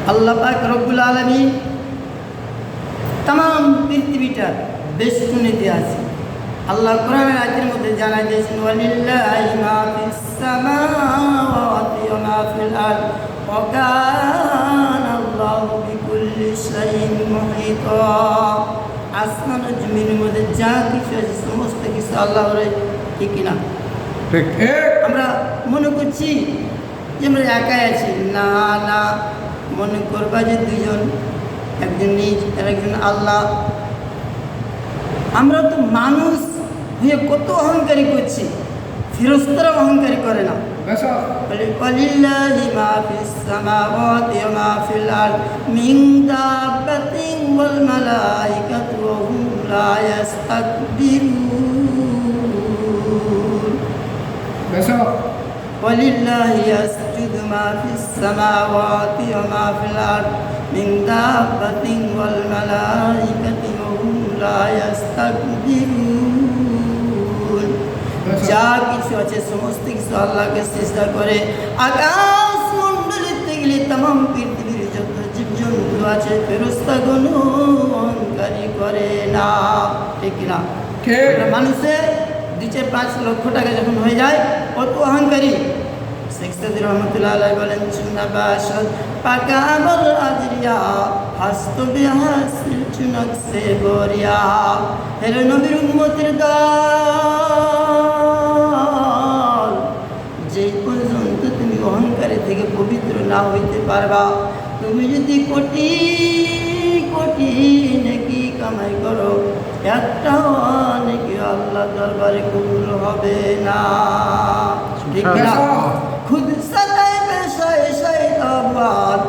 আল্লাহ পাক রব্বুল আলামিন तमाम পৃথিবীটা বেষ্টনী দিয়ে আছে। আল্লাহ কোরআনের আয়াতের মধ্যে জানাই দিয়েছেন ওয়ালিল্লাহি মা ফিস সামাওয়াতি ওয়া মা ফিল আরদ ওয়া কানা আল্লাহু বিকুল্লি শাইইন মুহিতা। আসমান ও জমিনের মধ্যে যা কিছু আছে সমস্ত কিছু আল্লাহর, ঠিক কিনা? ঠিক। আমরা মনে করছি যে আমরা একাই আছি, না না, মনে করবা যে দুজন, একজন নিজ আর একজন আল্লাহ। আমরা তো মানুষ হয়ে কত অহংকারী করছি, ফেরেশতারা অহংকারী করে না। ওয়ালিল্লাহি মা ফিস সামাওয়াতি ওয়া মা ফিল আরদ মিন দাব্বাতিন ওয়াল মালাইকাতু ওয়া হুম লা ইস্তাকবিরুন। ওয়ালিল্লাহি ইয়াসজুদু মা ফিস সামাওয়াতি ওয়া মা ফিল আরদ মিন দাব্বাতিন ওয়াল মালাইকাতু ওয়া হুম লা ইস্তাকবিরুন। যা কিছু আছে সমস্ত কিছু আল্লাহকে সিজদা করে। আকাশ মণ্ডলীতে গেলে तमाम পৃথিবীর যত জীবজন্তু আছে ফেরেশতাগণ অহংকারী করে না, ঠিক না? মানুষের 2-5 লক্ষ টাকা যখন হয়ে যায় কত অহংকারী। শেখ সাদি রহমতুল্লাহ আলাইহি বলেন চুনাবাসদ পাকা আমল আজরিয়া হাসত বিহাসিল চুনক সে গরিয়া। হে নবীর উম্মতের দল, যেই পর্যন্ত তুমি অহংকারী থেকে পবিত্র না হইতে পারবা, তুমি যদি কোটি কোটি নেকি কামাই করো, একটাও নেকি আল্লাহ দরবারে কবুল হবে না, ঠিক না? खुद सताए पेशाए शैताबाद,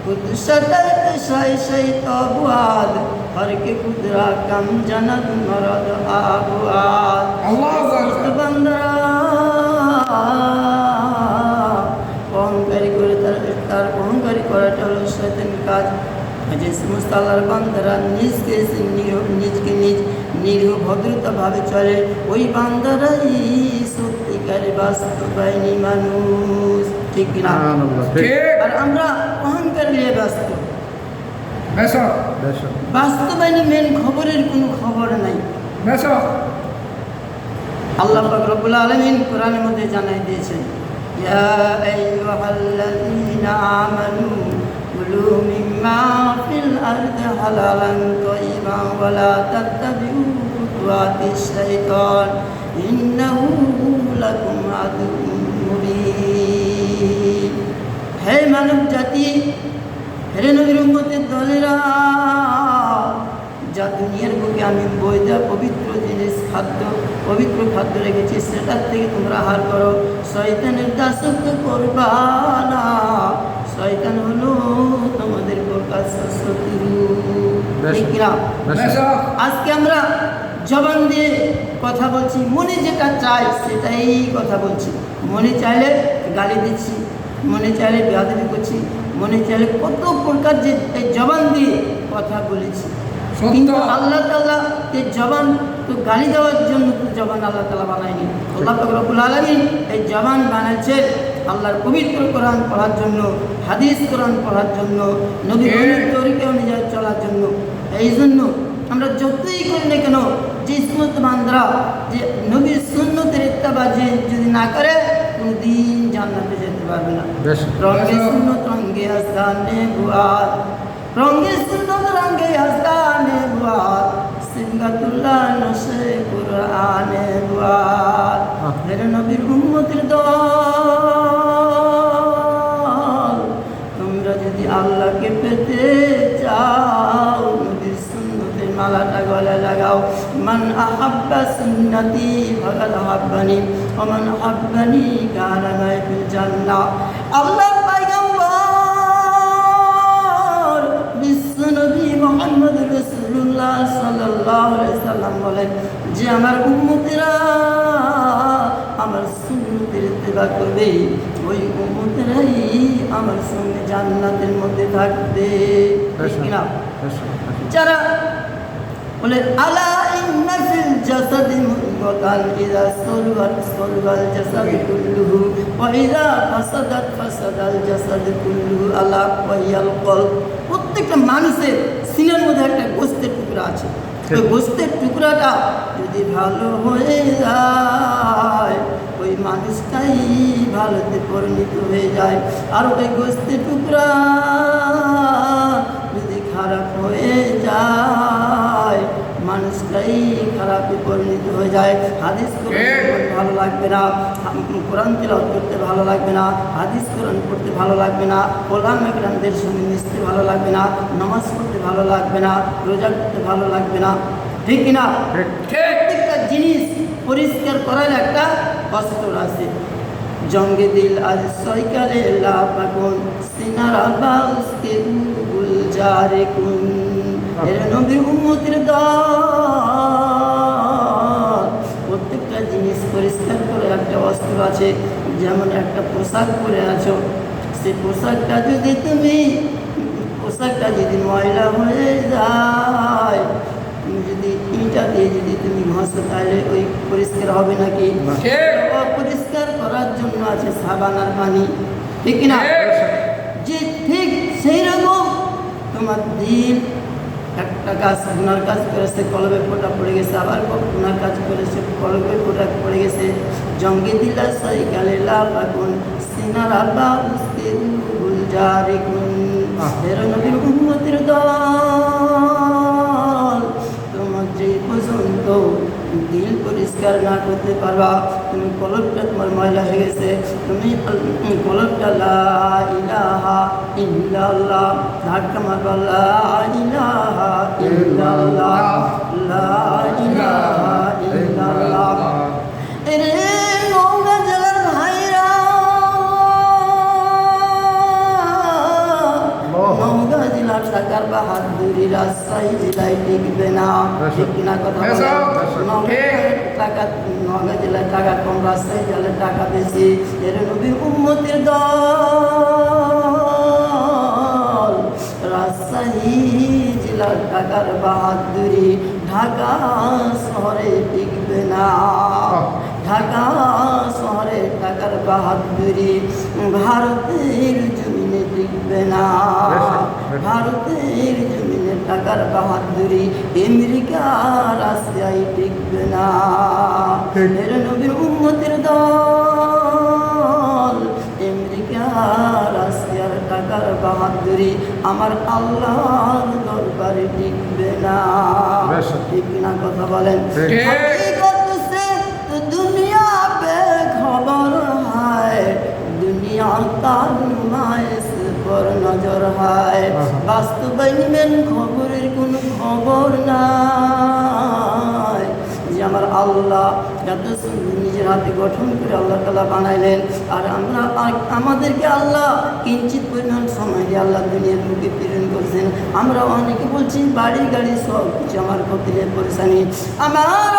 खुद सताए पेशाए शैताबाद, हर के खुदरा कम जनत मरद आबाद। समस्त बंदरा অহংকারী করে তার অহংকারী করাটা হলো শয়তানের কাজ। যে সমস্ত আল্লাহর বান্দারা নিজকে নিজ নিরীহ ভদ্রতাভাবে চলে, ওই বান্দারাই সত্যিকারে বাস্তবায়নী মানুষ, ঠিক কিনা? আর আমরা অহংকার নিয়ে ব্যস্ত। বাস্তবায়নী মেন খবরের কোনো খবর নাই। আল্লাহ পাক রব্বুল আলামিন কোরআনের মধ্যে জানাই দিয়েছেন ইয়া আইয়ুহাল্লাযীনা আমানু কুলু মিম্মা ফিল আরদি হালালান তাইয়িবান ওয়া লা তাত্তাবিউ খুতুওয়াতিশ শাইতান ইন্নাহু লাকুম আদুউম মুবিন। হে মানব জাতি, হে নবীর উম্মতের দলেরা, যা দুনিয়ার বুকে আমি বৈধ পবিত্র জিনিস পবিত্র খাদ্য রেখেছি সেটার থেকে তোমরা আহার করো। শয়তানের দাসত্ব করবা না, শয়তান হলো তোমাদের প্রকাশ্য শত্রু, ঠিক না? আজকে আমরা জবান দিয়ে কথা বলছি, মনে যেটা চাই সেটাই কথা বলছি। মনে চাইলে গালি দিচ্ছি, মনে চাইলে বেয়াদবি করছি, মনে চাইলে কত প্রকার যে এই জবান দিয়ে কথা বলেছি। কিন্তু আল্লাহ তাআলা এই জবান তো গালি দেওয়ার জন্য তো জবান আল্লাহ তাআলা বানায়নি। আল্লাহ পাক রব্বুল আলামিন এই জবান বানাচ্ছে আল্লাহর পবিত্র কোরআন পড়ার জন্য, হাদিস কোরআন পড়ার জন্য, নবীর তরিকা অনুযায়ী চলার জন্য। এই জন্য আমরা যতই করি না কেন, যে সমস্ত বান্দারা যে নবীর সুন্নতের ইত্তেবা যদি না করে, কোনদিন জান্নাতে যেতে পারবে না। রঙ্গে সুন্নত রঙ্গে আস্তানে বুয়াদ, রঙ্গে সুন্নত রঙ্গে আস্তানে বুয়াদ, সিংগাতুল্লাহ নশে কুরআনে বুয়াদ। মেরে নবীর উম্মতের দল, তোমরা যদি আল্লাহকে পেতে চাও, নবীর সুন্নতের মালাটা গলায় লাগাও। মান আহাব্বা সুন্নতি ফাকাদ আহাব্বানি ওয়া মান আহাব্বানি কানা মাই ফিল জান্নাহ। আল্লাহর পয়গম্বর বিশ্বনবী মুহাম্মদ রাসূলুল্লাহ সাল্লাল্লাহু আলাইহি সাল্লাম বলেন যে আমার উম্মতেরা আমার সুন্নতের ইত্তেবা করবে, ওই উম্মতেরাই আমার সঙ্গে জান্নাতের মধ্যে থাকবে, ঠিক না? যারা বলে আলা আন্না ফিল জাসাদি মুদগাতান ইযা সালুয়াত সালুয়াল জাসাদু কুল্লুহু ওয়া ইযা ফাসাদাত ফাসাদাল জাসাদু কুল্লুহু আলা ওয়া হিয়াল কলব। প্রত্যেকটা মানুষের সিনার মধ্যে একটা গোশতের টুকরা আছে। ওই গোশতের টুকরাটা যদি ভালো হয়ে যায় ওই মানুষটাই ভালোতে পরিণত হয়ে যায়। আর ওই গোশতের টুকরা যদি খারাপ হয়ে যায় মানুষটাই খারাপে পরিণত হয়ে যায়। হাদিস কোরআন ভালো লাগবে না, কোরআন তিলাওয়াত করতে ভালো লাগবে না, হাদিস কোরআন পড়তে ভালো লাগবে না, ওলামা কেরামদের সঙ্গে মিশতে ভালো লাগবে না, নামাজ পড়তে ভালো লাগবে না, রোজা করতে ভালো লাগবে না, ঠিক কিনা? প্রত্যেকটা জিনিস পরিষ্কার করার একটা অস্ত্র আছে। জঙ্গে দিল আজ সয়কালে লাপাকুন সিনার আবাউসকে গুলজারে কুন। এর নবীর উম্মতের দল প্রত্যেকটা জিনিস পরিষ্কার করে একটা অস্ত্র আছে। যেমন একটা পোশাক পরে আছো, সেই পোশাকটা যদি ময়লা হয়ে যায় তুমি যদি ইটা দিয়ে যদি তুমি ঘষো তাহলে ওই পরিষ্কার হবে নাকি? অপরিষ্কার করার জন্য আছে সাবান আর পানি, ঠিক না? যে ঠিক সেই রকম তোমার দিল একটা কাজ গুনার কাজ করেছে কলবে ফোঁটা পড়ে গেছে, আবার গুনার কাজ করেছে কলবে ফোঁটা পড়ে গেছে। জঙ্গে দিলা সাইকালে লাপাকুন সিনার আবা উসকে গুলজারে কুন। এর নবীর উম্মতের দল তোমার যে পর্যন্ত দিল পরিষ্কার না করতে পারবা, তুমি কলবটা তোমার ময়লা হয়ে গেছে, তুমি কলবটা লা ইলাহা ইল্লাল্লাহ ধাক্কা মারবা, লা ইলাহা ইল্লাল্লাহ লা ইলাহা ইল্লাল্লাহ। এরে নওগাঁ জেলার ভাইরা, নওগাঁ জেলার টাকার বাহাদুরি রাজশাহী জেলায় টিকবে না, ঠিক কিনা কথা? নওগাঁ জেলায় টাকা কম, রাজশাহী জেলায় টাকা বেশি। এর নবীর উম্মতের দল রাজশাহী জেলার টাকার বাহাদুরি ঢাকা শহরে টিকবে না। ঢাকা শহরে টাকার বাহাদুরি ভারতের জমিনে টিকবে না। ভারতের জমিনে টাকার বাহাদুরি আমেরিকা রাশিয়ায় টিকবে না। এর নবীর উম্মতের দল আমেরিকা রাশিয়ার টাকার বাহাদুরি আমার আল্লাহর দরবারে টিকবে না, ঠিক না কথা বলেন? दुनिया पे खबर है, दुनिया का नुमाइश पर नजर है। বাস্তবায়ন মেন খবরের কোনো খবর নাই। যে আমার আল্লাহ এত সুন্দর নিজের হাতে গঠন করে আল্লাহ তাআলা বানাইলেন, আর আমাদেরকে আল্লাহ কিঞ্চিত পরিমাণ সময় দিয়ে আল্লাহ দুনিয়ার বুকে প্রেরণ করছেন। আমরা অনেকে বলছি বাড়ি গাড়ি সব কিছু আমার কতিলে পরেশানি। আমার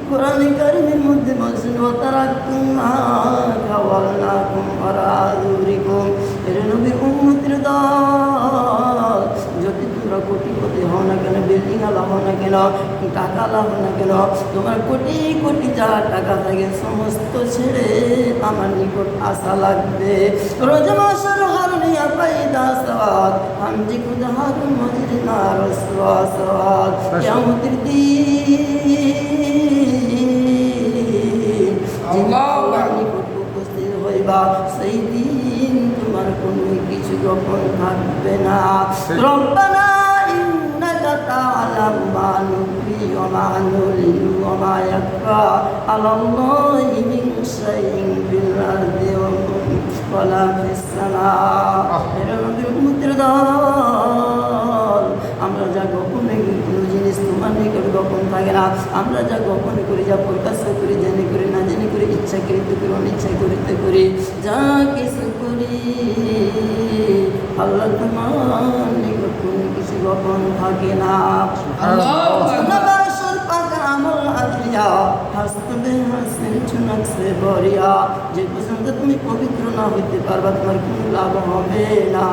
কোরআন কারীমের মধ্যে বলছেন ওয়াতারাকুম মা খাওয়ালনাকুম ওয়ারাযুরিকুম। এর নবীর উম্মতের দল যদি তোমরা কোটিপতি হও না কেন, বিল্ডিং আলা হও না কেন, টাকা আলা হও না কেন, তোমার কোটি কোটি যা টাকা থাকে সমস্ত ছেড়ে আমার নিকট আসা লাগবে। রোজ মাসের হারনিয়া পাইদা সওয়াত আমজি খুদ হার মজরিনা রসওয়া সওয়াত। কিয়ামতের দিন উপস্থিত হইবা, সেই দিন তোমার কোনো কিছু গোপন থাকবে না। রব্বানা ইন্নাকা তা'লামু মা নুখফি ওয়া মা নু'লিনু ওয়া মা ইয়াখফা আলাল্লাহি মিন শাইইন ফিল আরদি ওয়া লা ফিস সামা। এর নবীর উম্মতের দল আমরা যা গোপনে কোনো জিনিস তোমার নিকট গোপন থাকে না। আমরা যা গোপন করি, যা প্রকাশ করি, জেনে করি না জেনে করি, ইচ্ছাকৃত করি অনিচ্ছাকৃত করি, যা কিছু করি আল্লাহ তোমার নিকট কোনো কিছু গোপন থাকে না। যে পর্যন্ত তুমি পবিত্র না হইতে পারবা তোমার কোনো লাভ হবে না।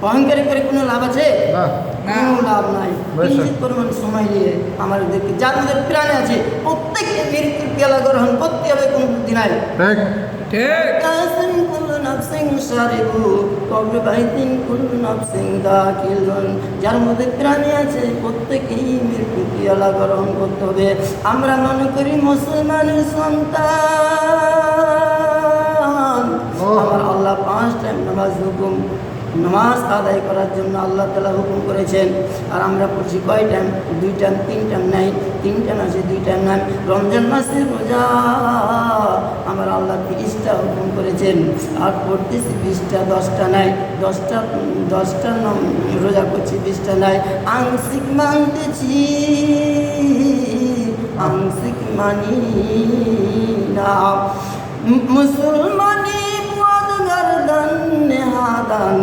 অহংকারী করে কোনো লাভ আছে? না। কোনো লাভ নাই। বেশ। কিঞ্চিত পরিমাণ সময় নিয়ে আমাদেরকে যাদের প্রাণে আছে প্রত্যেকে মৃত্যুর পেয়ালা গ্রহণ করতে হবে, কোনো বুদ্ধি নাই। ঠিক। কাসিম কুল্লু নাফসিন শারিবু কবর বাইতিন কুল্লু নাফসিন দাখিলুন। যার মধ্যে প্রাণী আছে প্রত্যেকেই মৃত্যুর পেয়ালা গ্রহণ করতে হবে। আমরা মনে করি মুসলমানের সন্তান, আমার আল্লাহ 5 টাইম নামাজ আদায় করার জন্য আল্লাহ তাআলা হুকুম করেছেন। আর আমরা পড়ছি কয় টাইম? 2 টাইম, 3 টাইম নাই। 3 টাইম আছে, 2 টাইম নাই। রমজান মাসে রোজা আমার আল্লাহ 30টা হুকুম করেছেন, আর পড়তেছি 20টা, 10টা নাই। 10টা রোজা করছি, 20টা নাই। আংশিক মানতেছি, আংশিক মানি না। মুসলমানি গর্দন নেহাদান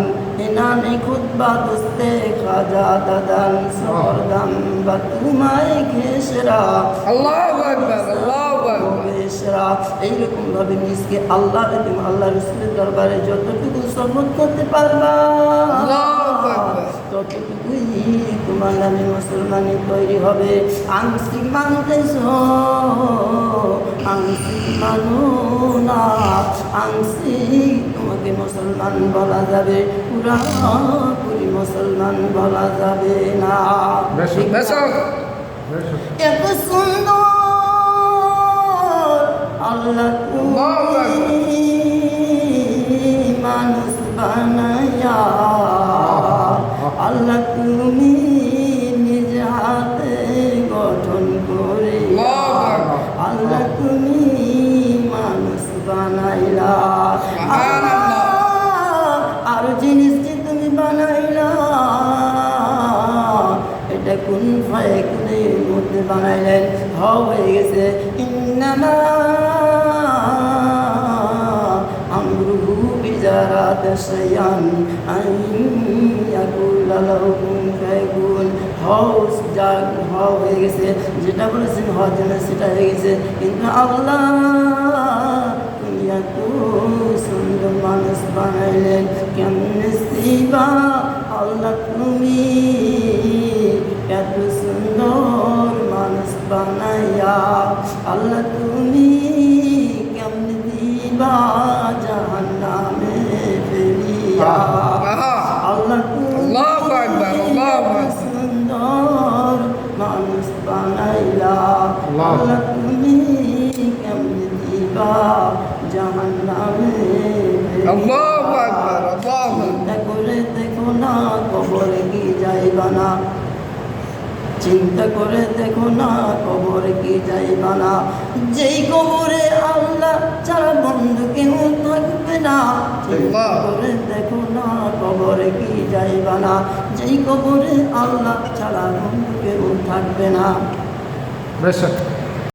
ইনানে খুতবা দুস্তে খাজা দাদান সরদম বতুমায় ঘেসরা। আল্লাহু আকবার, আল্লাহু আকবার। ঘেসরা এইরকম ভাবে নিজকে আল্লাহ এবং আল্লাহ রাসূলের দরবারে যতটুকু সম্মত করতে পারবা, আল্লাহু আকবার, ততটুকুই তোমার নামে মুসলমানি তৈরি হবে। আংশিক মানতেছ, আংশিক মানো না। আংশিক তোমাকে মুসলমান বলা যাবে, পুরাপুরি মুসলমান বলা যাবে না। ঠিক না? এত সুন্দর আল্লাহ তুমি মানুষ বানায়া, আল্লাহ তুমি নিজ হাতে গঠন করে, আল্লাহ তুমি মানুষ বানাইলা। আর জিনিস যে তুমি বানাইলা এটা কোন ফায়কুনের মধ্যে বানাইলেন, হয়ে গেছে। ইন্নামা আমরুহু বিজারাত শাইআন আন ইয়াকুলা লাহু কুন ফায়াকুন। হয়ে গেছে, যেটা বলেছেন হওয়ার জন্য সেটা হয়ে গেছে। কিন্তু আল্লাহ তুমি এত সুন্দর মানুষ বানাইলেন, কেমনে সিবা আল্লাহ তুমি এত সুন্দর মানুষ বানাইয়া, আল্লাহ তুমি কেমনে দিবা জাহান্নামে ফেলিয়া। আল্লাহ আল্লাহু আকবার, আল্লাহু আকবার। সুন্দর মানুষ বানাইলা, আল্লাহ তুমি কেমনে দিবা জাহান্নামে ফেলিয়া। আল্লাহু আকবার, আল্লাহু আকবার। চিন্তা করে দেখো না কবরে কি যাইবা না, চিন্তা করে দেখো না কবরে কি যাইবা না। যেই কবরে আল্লাহ ছাড়া বন্ধু কেউ থাকবে না, চিন্তা করে দেখো না কবরে কি যাইবা না। যেই কবরে আল্লাহ ছাড়া বন্ধু কেউ থাকবে না। বেশ